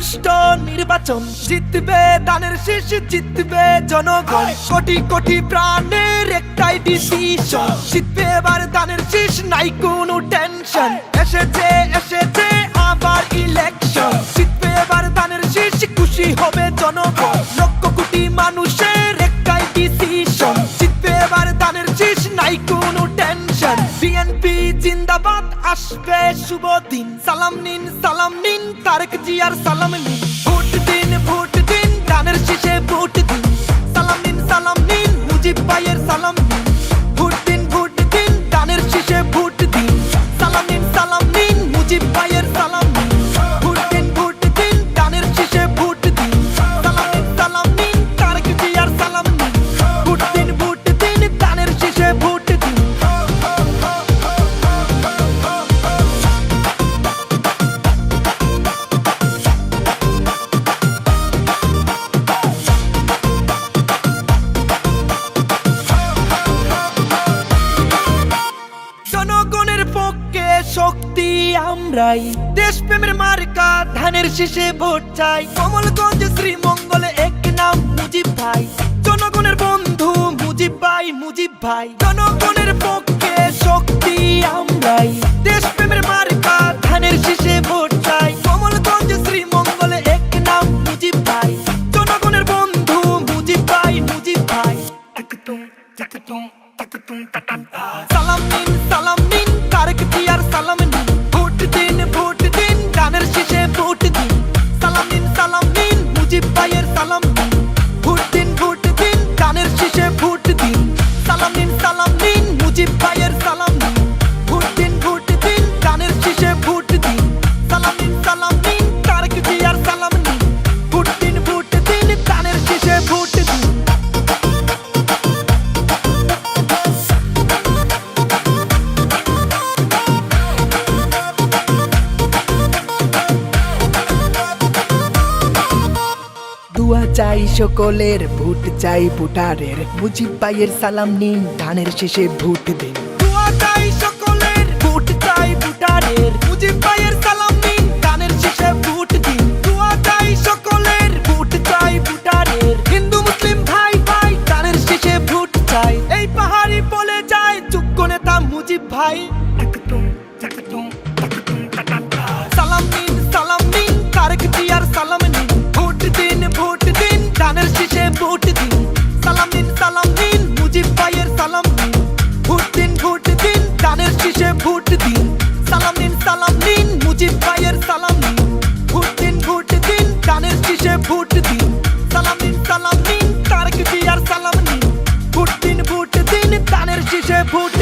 সুষ্ঠু নির্বাচন, জিতবে ধানের শীষ, জিতবে জনগণ। কোটি কোটি প্রাণের একটাই ডিসিশন, জিতবে এবার ধানের শীষ, নাই কোনো টেনশন। এসেছে এসেছে আবার ইলেকশন, জিতবে এবার ধানের শীষ, খুশি হবে জনগণ। লক্ষ কোটি মানুষের একটাই ডিসিশন, জিতবে এবার ধানের শীষ, নাই কোনো টেনশন। বিএনপি জিন্দাবাদ, আসবে শুভ দিন। সালাম নিন তারেক জিয়ার সালাম নিন। ভোট দিন ধানের শীষে ভোট দিন। সালাম নিন মুজিব ভাইয়ের সালাম নিন। ভোট দিন ধানের শীষে ভোট দিন। সালাম নিন মুজিব ভাইয়ের সালাম নিন। ভোট দিন ধানের শীষে ভোট দিন। সালাম নিন তারেক জিয়ার সালাম নিন। ভোট দিন ধানের শীষে ভোট দিন। জনগণের পক্ষে শক্তি আমরাই, দেশপ্রেমের মার্কা ধানের শীষে ভোট চাই। কমলগঞ্জ শ্রীমঙ্গলে এক নাম মুজিব ভাই, জনগণের বন্ধু মুজিব ভাই। জনগণের পক্ষে শক্তি আমরাই, দেশপ্রেমের মার্কা ধানের শীষে ভোট চাই। কমলগঞ্জ শ্রীমঙ্গলে এক নাম মুজিব ভাই, জনগণের বন্ধু মুজিব ভাই। সালাম নিন তারেক জিয়ার সালাম নিন। ভোট দিন ধানের শীষে ভোট দিন। সালাম নিন মুজিব ভাইয়ের সালাম নিন। ভোট দিন ধানের শীষে ভোট দিন। সালাম নিন মুজিব ভাইয়ের সালাম নিন। ভোট দিন ধানের শীষে ভোট দিন। সালাম নিন তারেক জিয়ার সালাম নিন। ভোট দিন ধানের শীষে ভোট দিন। দুয়া চাই সকলের, ভোট চাই ভোটারের। মুজিব ভাইয়ের সালাম নিন ধানের শীষে ভোট দিন। দুয়া চাই সকলের, ভোট চাই ভোটারের। মুজিব ভাইয়ের সালাম নিন ধানের শীষে ভোট দিন। দুয়া চাই সকলের, ভোট চাই ভোটারের। হিন্দু মুসলিম ভাই ধানের শীষে ভোট চাই। এই পাহাড়ি বলে যায় যোগ্য নেতা মুজিব ভাই। সালাম নিন তারেক জিয়ার সালাম নিন। ভোট দিন ধানের শীষে ভোট দিন। সালাম নিন মুজিব ভাইয়ের সালাম নিন। ভোট দিন ধানের শীষে ভোট দিন। সালাম নিন মুজিব ভাইয়ের সালাম নিন। ভোট দিন ধানের শীষে ভোট দিন। সালাম নিন তারেক জিয়ার সালাম নিন। ভোট দিন ধানের শীষে ভোট